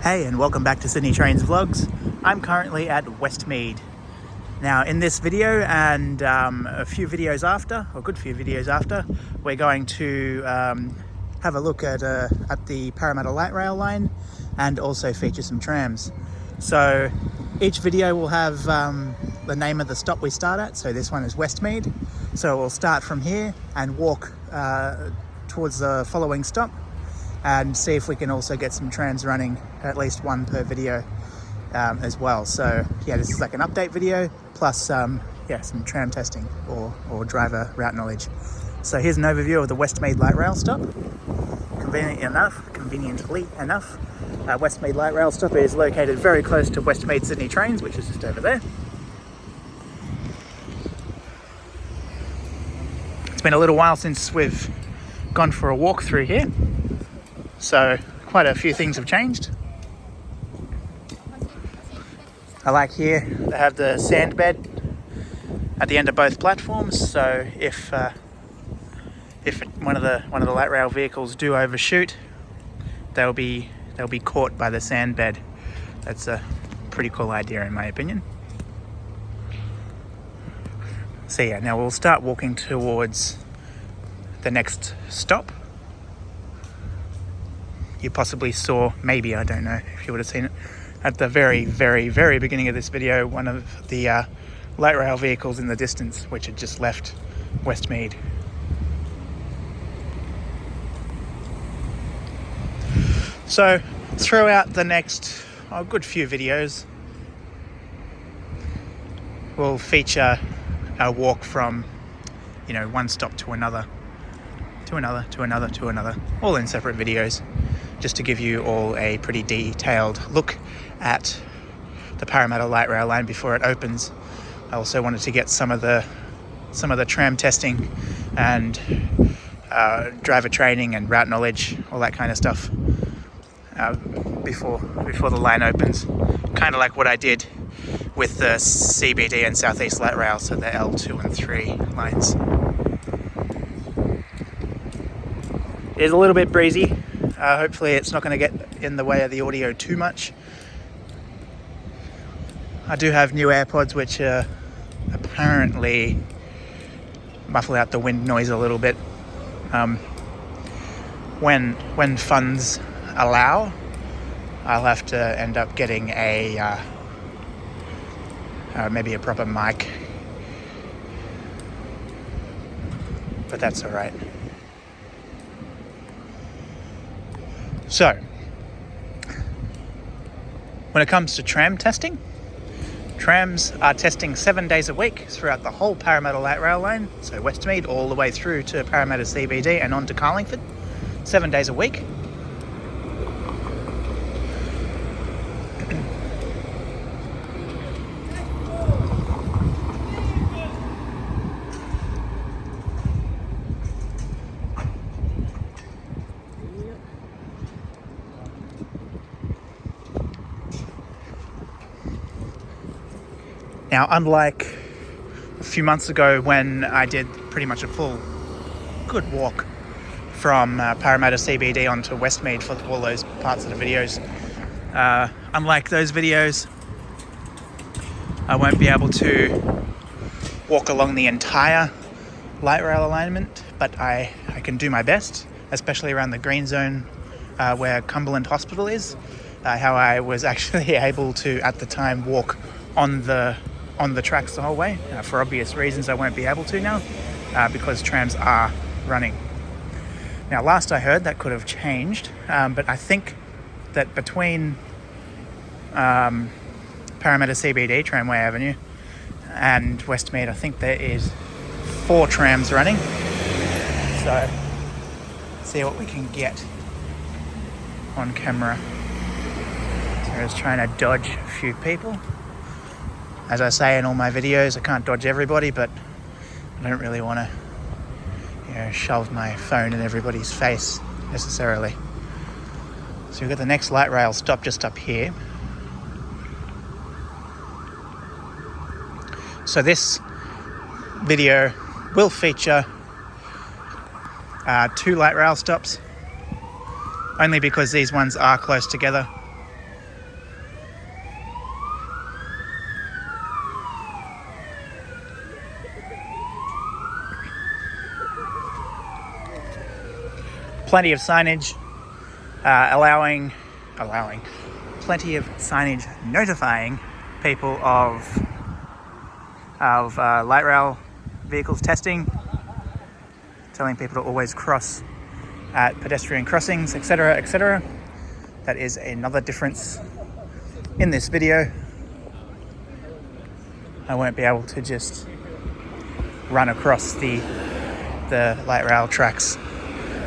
Hey, and welcome back to Sydney Trains Vlogs. I'm currently at Westmead. Now in this video and a few videos after, or a good few videos after, we're going to have a look at the Parramatta light rail line and also feature some trams. So each video will have the name of the stop we start at. So this one is Westmead. So we'll start from here and walk towards the following stop and see if we can also get some trams running, at least one per video as well. So yeah, this is like an update video plus some tram testing or driver route knowledge. So here's an overview of the Westmead light rail stop. Conveniently enough, Westmead light rail stop is located very close to Westmead Sydney Trains, which is just over there. It's been a little while since we've gone for a walk through here, so quite a few things have changed. I like here they have the sand bed at the end of both platforms, so if one of the light rail vehicles do overshoot, they'll be caught by the sand bed. That's a pretty cool idea in my opinion. So yeah, now we'll start walking towards the next stop. You possibly saw, maybe, I don't know if you would have seen it, at the very, very, very beginning of this video, one of the light rail vehicles in the distance, which had just left Westmead. So throughout the next good few videos, we'll feature a walk from, one stop to another, all in separate videos, just to give you all a pretty detailed look at the Parramatta light rail line before it opens. I also wanted to get some of the tram testing and driver training and route knowledge, all that kind of stuff, before the line opens. Kind of like what I did with the CBD and Southeast light rail, so the L2 and 3 lines. It is a little bit breezy. Hopefully it's not going to get in the way of the audio too much. I do have new AirPods which apparently muffle out the wind noise a little bit. When funds allow, I'll have to end up getting maybe a proper mic, but that's all right. So, when it comes to tram testing, trams are testing 7 days a week throughout the whole Parramatta light rail line, so Westmead all the way through to Parramatta CBD and on to Carlingford, 7 days a week. Now, unlike a few months ago when I did pretty much a full good walk from Parramatta CBD onto Westmead for all those parts of the videos, unlike those videos, I won't be able to walk along the entire light rail alignment, but I can do my best, especially around the green zone where Cumberland Hospital is, how I was actually able to, at the time, walk on the tracks the whole way. For obvious reasons, I won't be able to now because trams are running. Now, last I heard, that could have changed, but I think that between Parramatta CBD, Tramway Avenue, and Westmead, I think there is 4 trams running. So, see what we can get on camera. So I was trying to dodge a few people. As I say in all my videos, I can't dodge everybody, but I don't really want to, shove my phone in everybody's face necessarily. So we've got the next light rail stop just up here. So this video will feature 2 light rail stops, only because these ones are close together. plenty of signage allowing plenty of signage notifying people of light rail vehicles testing, telling people to always cross at pedestrian crossings, etc., etc. That is another difference in this video. I won't be able to just run across the light rail tracks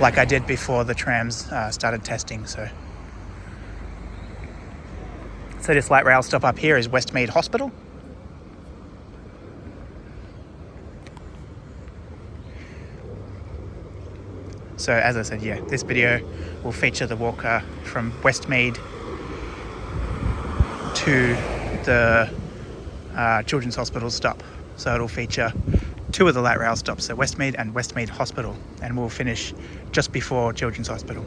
like I did before the trams started testing. So this light rail stop up here is Westmead Hospital. So as I said, yeah, this video will feature the walk from Westmead to the Children's Hospital stop. So it'll feature two of the light rail stops, so Westmead and Westmead Hospital, and we'll finish just before Children's Hospital.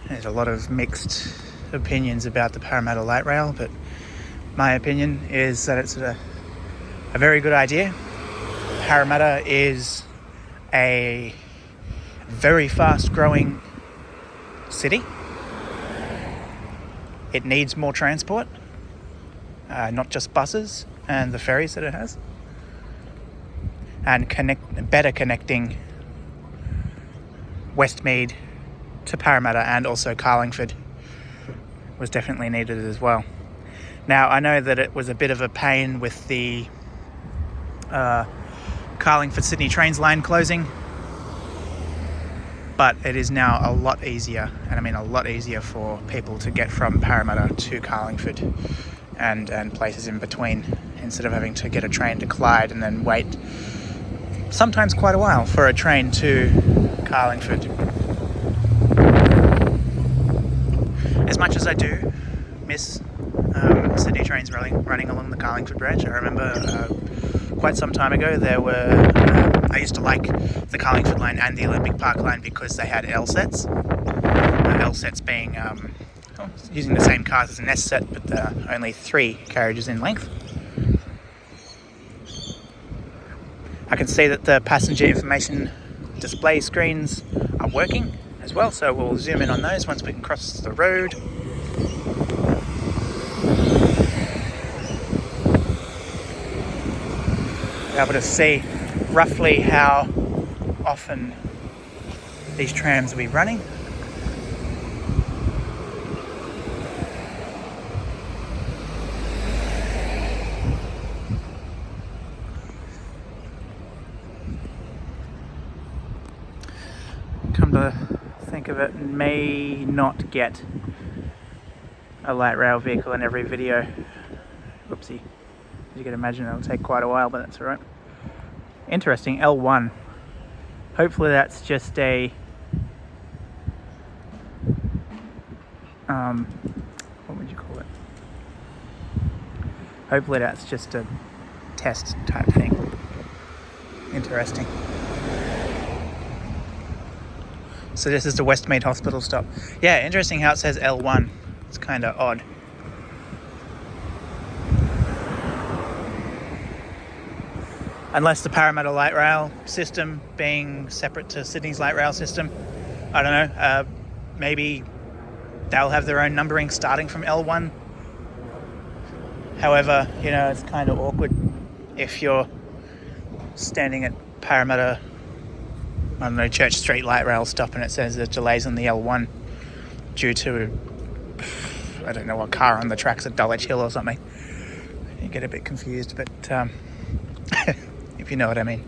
There's a lot of mixed opinions about the Parramatta light rail, but my opinion is that it's a very good idea. Parramatta is a very fast growing city. It needs more transport, not just buses and the ferries that it has, and better connecting Westmead to Parramatta and also Carlingford was definitely needed as well. Now, I know that it was a bit of a pain with the Carlingford Sydney Trains line closing, but it is now a lot easier, and I mean a lot easier for people to get from Parramatta to Carlingford and places in between, instead of having to get a train to Clyde and then wait sometimes quite a while for a train to Carlingford. As much as I do miss Sydney trains running along the Carlingford branch, I remember quite some time ago I used to like the Carlingford line and the Olympic Park line because they had L sets. L sets being using the same cars as an S set, but only 3 carriages in length. I can see that the passenger information display screens are working as well, so we'll zoom in on those once we can cross the road. Be able to see roughly how often these trams will be running. Come to think of it, may not get a light rail vehicle in every video. Whoopsie. As you can imagine, it'll take quite a while, but that's alright. Interesting, L1. Hopefully that's just a what would you call it? Hopefully that's just a test type thing. Interesting. So this is the Westmead Hospital stop. Yeah, interesting how it says L1. It's kind of odd. Unless the Parramatta light rail system being separate to Sydney's light rail system, I don't know, maybe they'll have their own numbering starting from L1. However, you know, it's kind of awkward if you're standing at Parramatta, I don't know, Church Street light rail stop and it says there's delays on the L1 due to, I don't know what car on the tracks at Dulwich Hill or something. You get a bit confused, but if you know what I mean.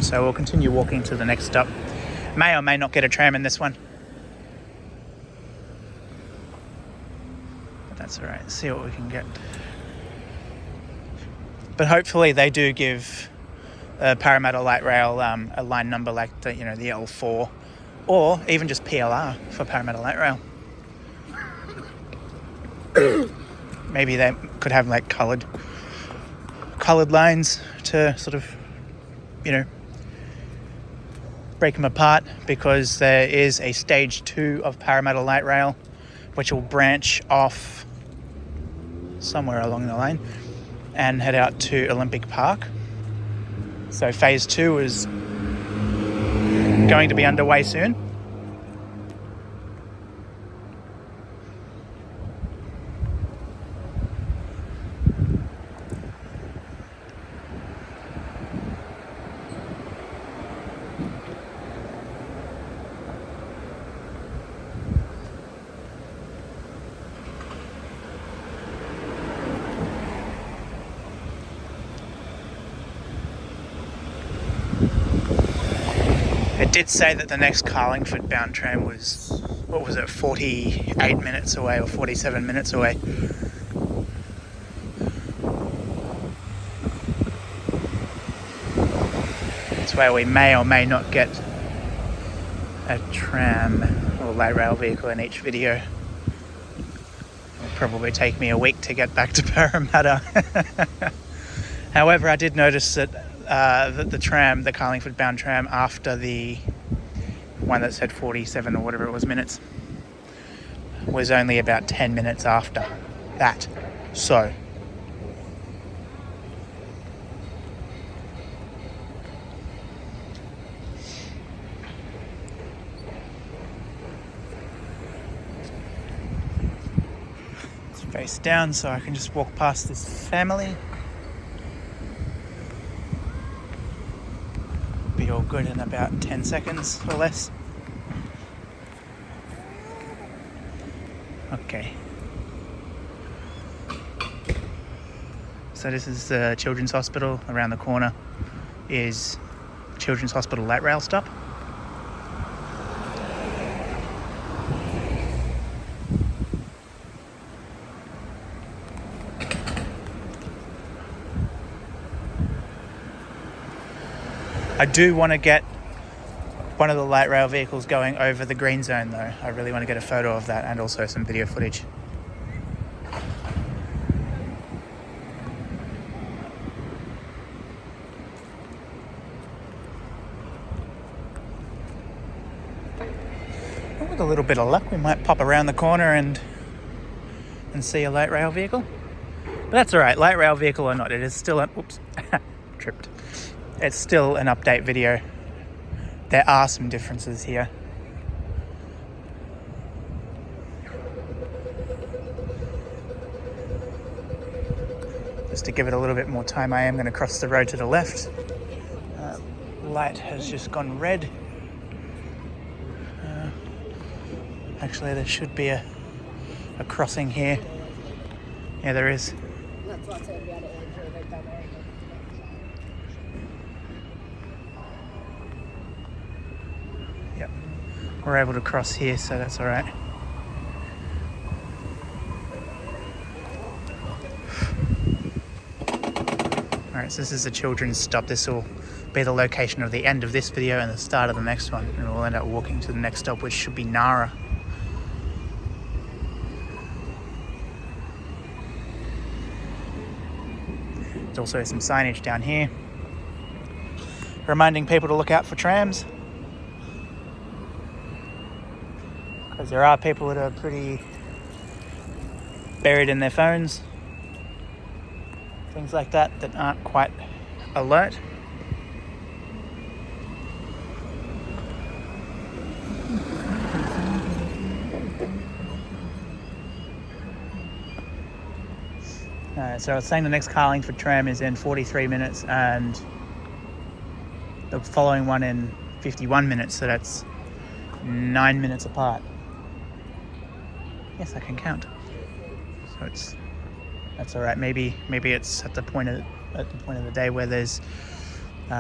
So we'll continue walking to the next stop. May or may not get a tram in this one. But that's alright, let's see what we can get. But hopefully they do give Parramatta light rail, a line number like the L4, or even just PLR for Parramatta light rail. Maybe they could have like coloured lines to sort of, break them apart, because there is a stage 2 of Parramatta light rail which will branch off somewhere along the line and head out to Olympic Park. So phase 2 is going to be underway soon. It did say that the next Carlingford bound tram was, 48 minutes away or 47 minutes away. That's where we may or may not get a tram or light rail vehicle in each video. It'll probably take me a week to get back to Parramatta. However, I did notice that the tram, the Carlingford bound tram, after the one that said 47 or whatever it was minutes, was only about 10 minutes after that. So it's face down so I can just walk past this family. Be all good in about 10 seconds or less. Okay. So this is the Children's Hospital. Around the corner is Children's Hospital light rail stop. I do want to get one of the light rail vehicles going over the green zone though. I really want to get a photo of that and also some video footage. With a little bit of luck, we might pop around the corner and see a light rail vehicle. But that's alright, light rail vehicle or not, it is still an... Oops, tripped. It's still an update video. There are some differences here. Just to give it a little bit more time, I am going to cross the road to the left. Light has just gone red. Actually, there should be a crossing here. Yeah, there is. Yep, we're able to cross here, so that's all right. All right, so this is the children's stop. This will be the location of the end of this video and the start of the next one, and we'll end up walking to the next stop, which should be Nara. There's also some signage down here reminding people to look out for trams, because there are people that are pretty buried in their phones, things like that aren't quite alert. So I was saying the next Carlingford tram is in 43 minutes and the following one in 51 minutes, so that's 9 minutes apart. Yes, I can count. So that's all right. Maybe it's at the point of the day where there's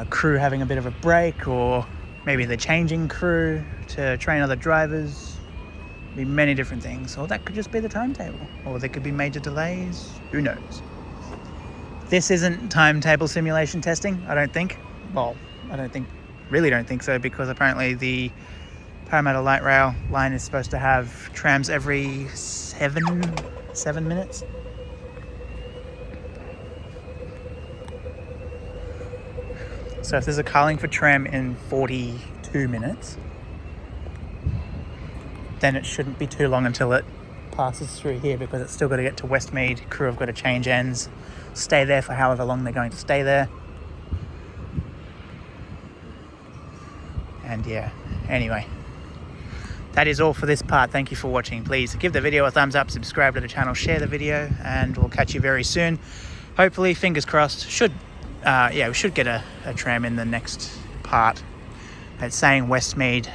crew having a bit of a break, or maybe they're changing crew to train other drivers. Be many different things, or that could just be the timetable, or there could be major delays. Who knows? This isn't timetable simulation testing, I don't think. Well, really don't think so, because apparently the Parramatta light rail line is supposed to have trams every 7 minutes. So if there's a Carlingford tram in 42 minutes, then it shouldn't be too long until it passes through here, because it's still got to get to Westmead. Crew have got to change ends, stay there for however long they're going to stay there. And yeah, anyway, that is all for this part. Thank you for watching. Please give the video a thumbs up, subscribe to the channel, share the video, and we'll catch you very soon. Hopefully, fingers crossed, we should get a tram in the next part. It's saying Westmead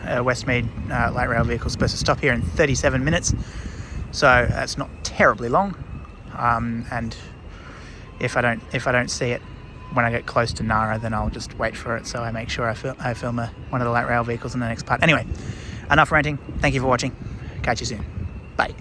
light rail vehicle is supposed to stop here in 37 minutes, so that's not terribly long. And if I don't see it when I get close to Nara, then I'll just wait for it, so I make sure I film one of the light rail vehicles in the next part. Anyway, enough ranting. Thank you for watching. Catch you soon. Bye.